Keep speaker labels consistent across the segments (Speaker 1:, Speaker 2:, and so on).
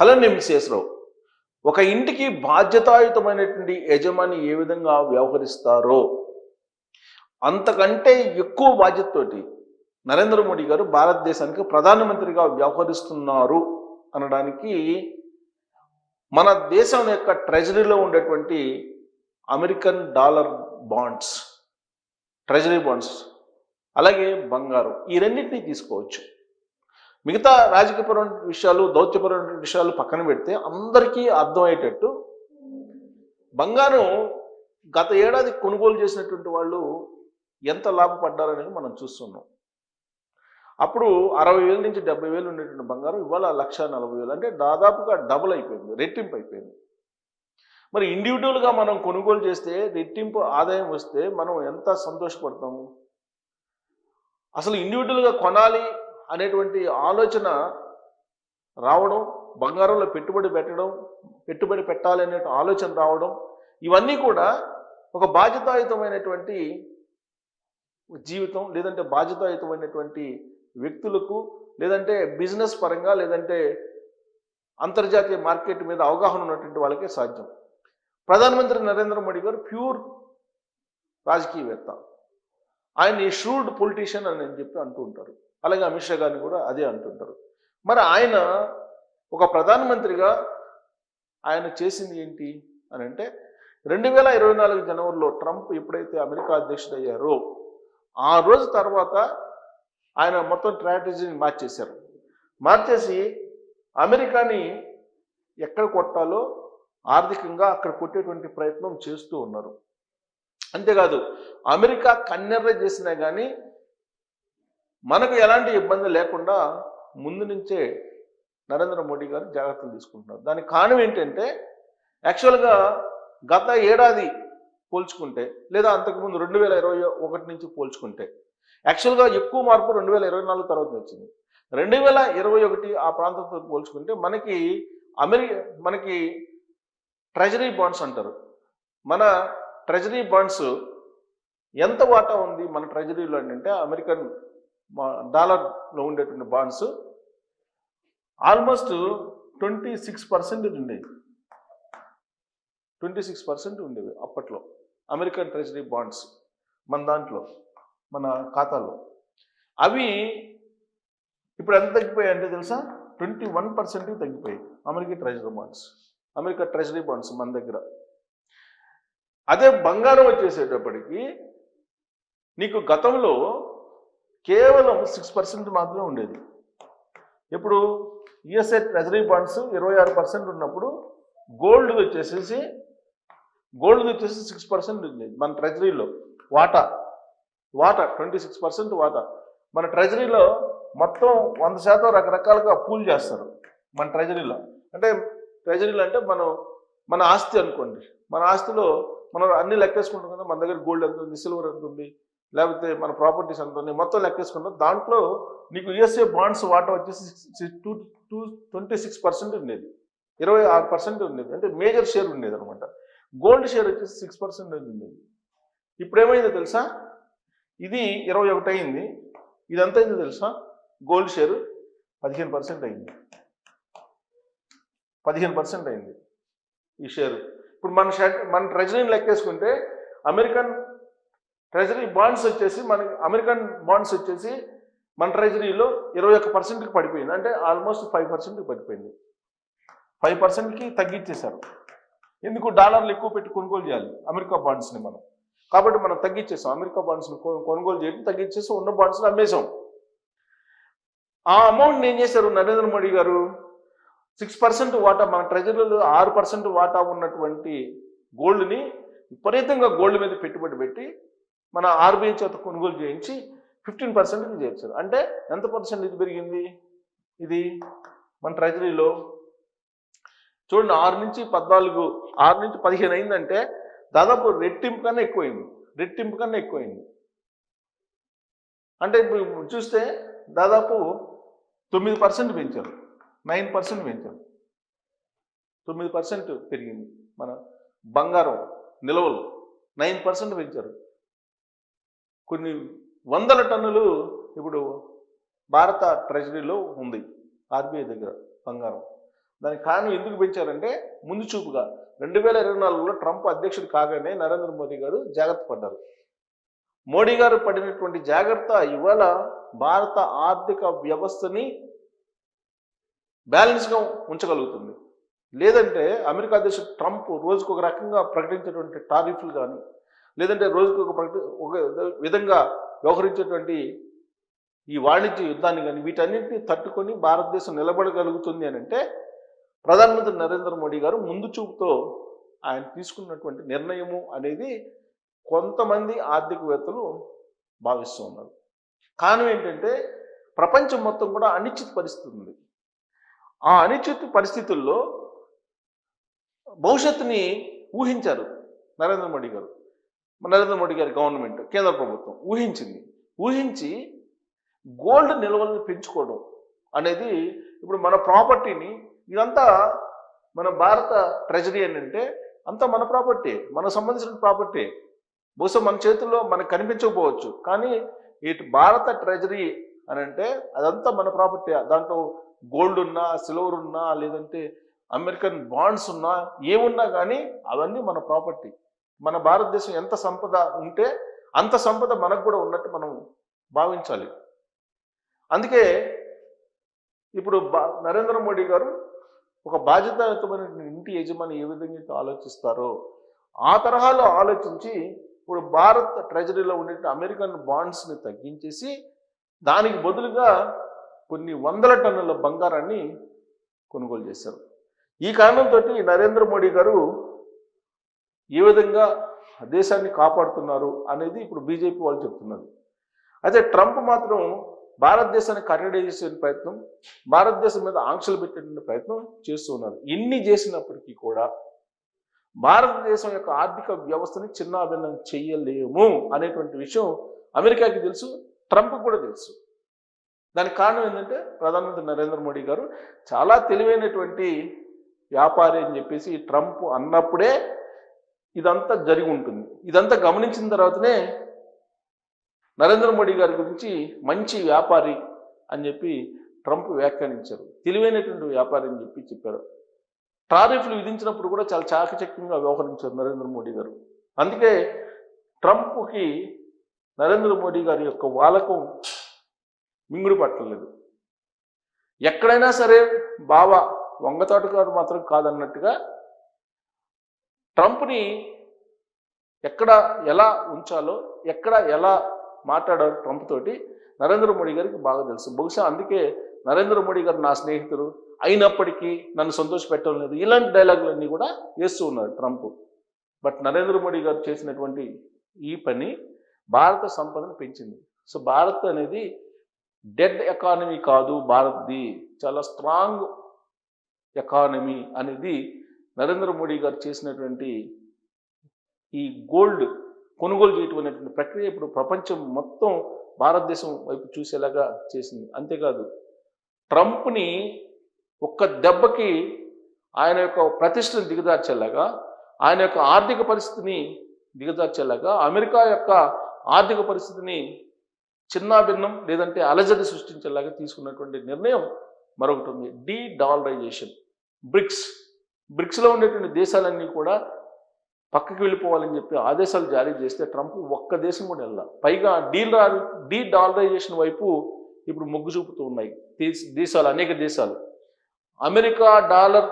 Speaker 1: Hello నేను శేషరావు. ఒక ఇంటికి బాధ్యతాయుతమైనటువంటి యజమాని ఏ విధంగా వ్యవహరిస్తారో అంతకంటే ఎక్కువ బాధ్యతతోటి నరేంద్ర మోడీ గారు భారతదేశానికి ప్రధానమంత్రిగా వ్యవహరిస్తున్నారు అనడానికి మన దేశం యొక్క ట్రెజరీలో ఉండేటువంటి American dollar bonds, treasury bonds, అలాగే బంగారం, ఈ రెండింటినీ తీసుకోవచ్చు. మిగతా రాజకీయపరమైన విషయాలు, దౌత్యపరమైన విషయాలు పక్కన పెడితే అందరికీ అర్థమయ్యేటట్టు బంగారం గత ఏడాది కొనుగోలు చేసినటువంటి వాళ్ళు ఎంత లాభపడ్డారనేది మనం చూస్తున్నాం. అప్పుడు 60,000 నుంచి 70,000 ఉండేటువంటి బంగారం ఇవాళ 1,40,000, అంటే దాదాపుగా డబుల్ అయిపోయింది, రెట్టింపు అయిపోయింది. మరి ఇండివిజువల్గా మనం కొనుగోలు చేస్తే రెట్టింపు ఆదాయం వస్తే మనం ఎంత సంతోషపడతాము. అసలు ఇండివిజువల్గా కొనాలి అనేటువంటి ఆలోచన రావడం, బంగారంలో పెట్టుబడి పెట్టాలి అనే ఆలోచన రావడం, ఇవన్నీ కూడా ఒక బాధ్యతాయుతమైనటువంటి జీవితం, లేదంటే బాధ్యతాయుతమైనటువంటి వ్యక్తులకు, లేదంటే బిజినెస్ పరంగా, లేదంటే అంతర్జాతీయ మార్కెట్ మీద అవగాహన ఉన్నటువంటి వాళ్ళకే సాధ్యం. ప్రధానమంత్రి నరేంద్ర మోడీ గారు ప్యూర్ రాజకీయవేత్త, ఆయన షూడ్ పొలిటీషియన్ అని చెప్పి అంటూ ఉంటారు. అలాగే అమిత్ షా గారిని కూడా అదే అంటుంటారు. మరి ఆయన ఒక ప్రధానమంత్రిగా ఆయన చేసింది ఏంటి అని అంటే, 2024 జనవరిలో ట్రంప్ ఎప్పుడైతే అమెరికా అధ్యక్షుడు అయ్యారో ఆ రోజు తర్వాత ఆయన మొత్తం స్ట్రాటజీని మార్చేసి అమెరికాని ఎక్కడ కొట్టాలో ఆర్థికంగా అక్కడ కొట్టేటువంటి ప్రయత్నం చేస్తూ ఉన్నారు. అంతేకాదు, అమెరికా కన్నెర్ర చేసినా కానీ మనకు ఎలాంటి ఇబ్బంది లేకుండా ముందు నుంచే నరేంద్ర మోడీ గారు జాగ్రత్తలు తీసుకుంటున్నారు. దానికి కారణం ఏంటంటే, యాక్చువల్గా గత ఏడాది పోల్చుకుంటే, లేదా అంతకుముందు 2021 నుంచి పోల్చుకుంటే యాక్చువల్గా ఎక్కువ మార్పు 2024 తర్వాత వచ్చింది. 2021 ఆ ప్రాంతంతో పోల్చుకుంటే మనకి ట్రెజరీ బాండ్స్ అంటారు. మన ట్రెజరీ బాండ్స్ ఎంత వాటా ఉంది మన ట్రెజరీలో అంటే, అమెరికన్ డాలర్లో ఉండేటువంటి బాండ్స్ ఆల్మోస్ట్ 26% ఉండేవి. 26% ఉండేవి అప్పట్లో అమెరికన్ ట్రెజరీ బాండ్స్ మన ఖాతాలో. అవి ఇప్పుడు ఎంత తగ్గిపోయాయి అంటే తెలుసా, 21% తగ్గిపోయాయి అమెరికా ట్రెజరీ బాండ్స్ మన దగ్గర. అదే బంగారం వచ్చేసేటప్పటికి నీకు గతంలో కేవలం 6% మాత్రమే ఉండేది. ఇప్పుడు యుఎస్ఏ ట్రెజరీ బాండ్స్ 26% ఉన్నప్పుడు గోల్డ్ వచ్చేసి 6% ఉండేది మన ట్రెజరీలో. వాటా 26% వాటా మన ట్రెజరీలో. మొత్తం 100% రకరకాలుగా పూల్ చేస్తారు మన ట్రెజరీలో. అంటే మన ఆస్తి అనుకోండి. మన ఆస్తిలో మనం అన్ని లెక్కేసుకుంటాం కదా, మన దగ్గర గోల్డ్ ఎంత ఉంది, సిల్వర్ ఎంత ఉంది, లేకపోతే మన ప్రాపర్టీస్ ఎంత ఉంది, మొత్తం లెక్కేసుకుంటాం. దాంట్లో నీకు యుఎస్ఏ బాండ్స్ వాటా వచ్చేసి 26% ఉండేది, 26% ఉండేది. అంటే మేజర్ షేర్ ఉండేది అనమాట. గోల్డ్ షేర్ వచ్చేసి 6% ఉండేది. ఇప్పుడు ఏమైందో తెలుసా, ఇది 21 అయింది, ఇదంతా అయిందో తెలుసా, గోల్డ్ షేరు 15% అయింది. 15% అయింది ఈ షేరు. ఇప్పుడు మన ట్రెజరీని లెక్కేసుకుంటే అమెరికన్ బాండ్స్ వచ్చేసి మన ట్రెజరీలో 21%కి పడిపోయింది. అంటే ఆల్మోస్ట్ 5%కి పడిపోయింది. 5%కి తగ్గించేశారు. ఎందుకు, డాలర్లు ఎక్కువ పెట్టి కొనుగోలు చేయాలి అమెరికా బాండ్స్ని మనం. కాబట్టి మనం తగ్గించేసాం, అమెరికా బాండ్స్ని కొనుగోలు చేయడం తగ్గించేసి ఉన్న బాండ్స్ని అమ్మేశాం. ఆ అమౌంట్ని ఏం చేశారు నరేంద్ర మోడీ గారు, 6% వాటా మన ట్రెజరీలో 6% వాటా ఉన్నటువంటి గోల్డ్ని విపరీతంగా గోల్డ్ మీద పెట్టుబడి పెట్టి మన ఆర్బీఐ చేత కొనుగోలు చేయించి 15%కి చేర్చారు. అంటే ఎంత పర్సెంట్ ఇది పెరిగింది, ఇది మన ట్రెజరీలో చూడండి, 6 నుంచి 15 అయిందంటే దాదాపు రెట్టింపు కన్నా ఎక్కువైంది. అంటే ఇప్పుడు చూస్తే దాదాపు 9% పెంచారు, 9% పెంచారు, 9% పెరిగింది. మన బంగారం నిల్వలు 9% పెంచారు. కొన్ని వందల టన్నులు ఇప్పుడు భారత ట్రెజరీలో ఉంది ఆర్బీఐ దగ్గర బంగారం. దానికి కారణం ఎందుకు పెంచారంటే ముందు చూపుగా 2024లో ట్రంప్ అధ్యక్షుడు కాగానే నరేంద్ర మోదీ గారు జాగ్రత్త పడ్డారు. మోడీ గారు పడినటువంటి జాగ్రత్త ఇవాళ భారత ఆర్థిక వ్యవస్థని బ్యాలెన్స్గా ఉంచగలుగుతుంది. లేదంటే అమెరికా అధ్యక్షుడు ట్రంప్ రోజుకు ఒక రకంగా ప్రకటించేటువంటి టారిఫ్లు కానీ, లేదంటే రోజుకు ఒక విధంగా వ్యవహరించేటువంటి ఈ వాణిజ్య యుద్ధాన్ని కానీ, వీటన్నింటినీ తట్టుకొని భారతదేశం నిలబడగలుగుతుంది అని అంటే ప్రధానమంత్రి నరేంద్ర మోడీ గారు ముందు చూపుతో ఆయన తీసుకున్నటువంటి నిర్ణయము అనేది కొంతమంది ఆర్థికవేత్తలు భావిస్తూ ఉన్నారు. కారణం ఏంటంటే ప్రపంచం మొత్తం కూడా అనిశ్చిత పరిస్థితి ఉంది. ఆ అనిశ్చిత పరిస్థితుల్లో భవిష్యత్తుని ఊహించారు నరేంద్ర మోడీ గారి గవర్నమెంట్, కేంద్ర ప్రభుత్వం ఊహించి గోల్డ్ నిల్వలను పెంచుకోవడం అనేది ఇప్పుడు మన ప్రాపర్టీని, ఇదంతా మన భారత ట్రెజరీ అని అంటే అంతా మన ప్రాపర్టీ, మనకు సంబంధించిన ప్రాపర్టీ. బహుశా మన చేతుల్లో మనకు కనిపించకపోవచ్చు, కానీ ఇటు భారత ట్రెజరీ అని అంటే అదంతా మన ప్రాపర్టీ. దాంట్లో గోల్డ్ ఉన్నా, సిల్వర్ ఉన్నా, లేదంటే అమెరికన్ బాండ్స్ ఉన్నా, ఏమున్నా కానీ అవన్నీ మన ప్రాపర్టీ. మన భారతదేశం ఎంత సంపద ఉంటే అంత సంపద మనకు కూడా ఉన్నట్టు మనం భావించాలి. అందుకే ఇప్పుడు నరేంద్ర మోడీ గారు ఒక బాధ్యతాయుతమైన ఇంటి యజమాని ఏ విధంగా ఆలోచిస్తారో ఆ తరహాలో ఆలోచించి ఇప్పుడు భారత్ ట్రెజరీలో ఉండే అమెరికన్ బాండ్స్ని తగ్గించేసి దానికి బదులుగా కొన్ని వందల టన్నుల బంగారాన్ని కొనుగోలు చేశారు. ఈ కారణంతో నరేంద్ర మోడీ గారు ఏ విధంగా దేశాన్ని కాపాడుతున్నారు అనేది ఇప్పుడు బీజేపీ వాళ్ళు చెప్తున్నారు. అయితే ట్రంప్ మాత్రం భారతదేశాన్ని కట్టడి చేసే ప్రయత్నం, భారతదేశం మీద ఆంక్షలు పెట్టే ప్రయత్నం చేస్తూ ఉన్నారు. ఇన్ని చేసినప్పటికీ కూడా భారతదేశం యొక్క ఆర్థిక వ్యవస్థని చిన్నాభిన్నం చెయ్యలేము అనేటువంటి విషయం అమెరికాకి తెలుసు, ట్రంప్ కూడా తెలుసు. దానికి కారణం ఏంటంటే ప్రధానమంత్రి నరేంద్ర మోడీ గారు చాలా తెలివైనటువంటి వ్యాపారి అని చెప్పేసి ట్రంప్ అన్నప్పుడే ఇదంతా జరిగి ఉంటుంది. ఇదంతా గమనించిన తర్వాతనే నరేంద్ర మోడీ గారి గురించి మంచి వ్యాపారి అని చెప్పి ట్రంప్ వ్యాఖ్యానించారు. తెలివైనటువంటి వ్యాపారి అని చెప్పారు. టారిఫ్లు విధించినప్పుడు కూడా చాలా చాకచక్యంగా వ్యవహరించారు నరేంద్ర మోడీ గారు. అందుకే ట్రంప్కి నరేంద్ర మోడీ గారి యొక్క వాలకం మింగుడు పట్టలేదు. ఎక్కడైనా సరే బావా వంగతాటుగారు మాత్రం కాదన్నట్టుగా ట్రంప్ని ఎక్కడ ఎలా ఉంచాలో, ఎక్కడ ఎలా మాట్లాడారు ట్రంప్ తోటి నరేంద్ర మోడీ గారికి బాగా తెలుసు. బహుశా అందుకే నరేంద్ర మోడీ గారు నా స్నేహితుడు అయినప్పటికీ నన్ను సంతోషపెట్టడం లేదు, ఇలాంటి డైలాగులన్నీ కూడా వేస్తూ ఉన్నారు ట్రంప్. బట్ నరేంద్ర మోడీ గారు చేసినటువంటి ఈ పని భారత సంపదను పెంచింది. సో భారత్ అనేది డెడ్ ఎకానమీ కాదు, భారత్ది చాలా స్ట్రాంగ్ ఎకానమీ అనేది నరేంద్ర మోడీ గారు చేసినటువంటి ఈ గోల్డ్ కొనుగోలు చేయటం అనేటువంటి ప్రక్రియ ఇప్పుడు ప్రపంచం మొత్తం భారతదేశం వైపు చూసేలాగా చేసింది. అంతేకాదు ట్రంప్ని ఒక్క దెబ్బకి ఆయన యొక్క ప్రతిష్టను దిగజార్చేలాగా, ఆయన యొక్క ఆర్థిక పరిస్థితిని దిగజార్చేలాగా, అమెరికా యొక్క ఆర్థిక పరిస్థితిని చిన్నాభిన్నం లేదంటే అలజడి సృష్టించేలాగా తీసుకున్నటువంటి నిర్ణయం మరొకటి ఉంది. డీడాలరైజేషన్. బ్రిక్స్లో ఉండేటువంటి దేశాలన్నీ కూడా పక్కకి వెళ్ళిపోవాలని చెప్పి ఆదేశాలు జారీ చేస్తే ట్రంప్ ఒక్క దేశం కూడా వెళ్ళాలి. పైగా డీడాలరైజేషన్ వైపు ఇప్పుడు మొగ్గు చూపుతూ ఉన్నాయి అనేక దేశాలు. అమెరికా డాలర్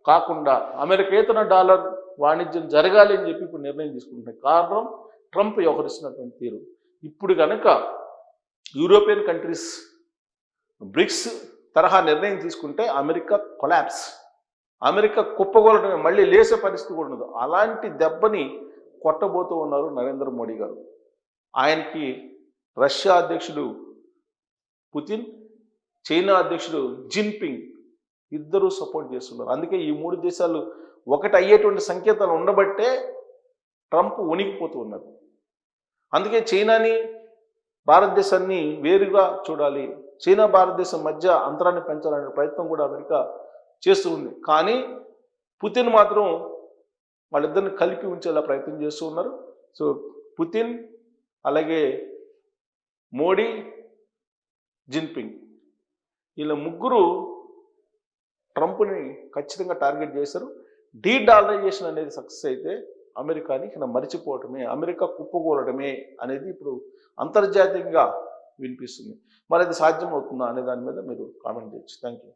Speaker 1: కాకుండా అమెరికేతర డాలర్ వాణిజ్యం జరగాలి అని చెప్పి ఇప్పుడు నిర్ణయం తీసుకుంటున్నాయి. కారణం ట్రంప్ వ్యవహరిస్తున్నటువంటి తీరు. ఇప్పుడు కనుక యూరోపియన్ కంట్రీస్ బ్రిక్స్ తరహా నిర్ణయం తీసుకుంటే అమెరికా కొలాప్స్, అమెరికా కుప్పగొలటమే, మళ్ళీ లేసే పరిస్థితి కూడా ఉండదు. అలాంటి దెబ్బని కొట్టబోతూ ఉన్నారు నరేంద్ర మోడీ గారు. ఆయనకి రష్యా అధ్యక్షుడు పుతిన్, చైనా అధ్యక్షుడు జిన్పింగ్ ఇద్దరూ సపోర్ట్ చేస్తున్నారు. అందుకే ఈ మూడు దేశాలు ఒకటి అయ్యేటువంటి సంకేతాలు ఉండబట్టే ట్రంప్ వణికిపోతూ ఉన్నారు. అందుకే చైనాని భారతదేశాన్ని వేరుగా చూడాలి, చైనా భారతదేశం మధ్య అంతరాన్ని పెంచాలనే ప్రయత్నం కూడా అమెరికా చేస్తూ ఉంది. కానీ పుతిన్ మాత్రం వాళ్ళిద్దరిని కలిపి ఉంచేలా ప్రయత్నం చేస్తూ ఉన్నారు. సో పుతిన్, అలాగే మోడీ, జిన్పింగ్, వీళ్ళ ముగ్గురు ట్రంప్ని ఖచ్చితంగా టార్గెట్ చేశారు. డీడాలరైజేషన్ అనేది సక్సెస్ అయితే అమెరికాని మరిచిపోవటమే, అమెరికా కుప్పకూలటమే అనేది ఇప్పుడు అంతర్జాతీయంగా వినిపిస్తుంది. మరి అది సాధ్యం అవుతుందా అనే దాని మీద మీరు కామెంట్ చేయొచ్చు. Thank you.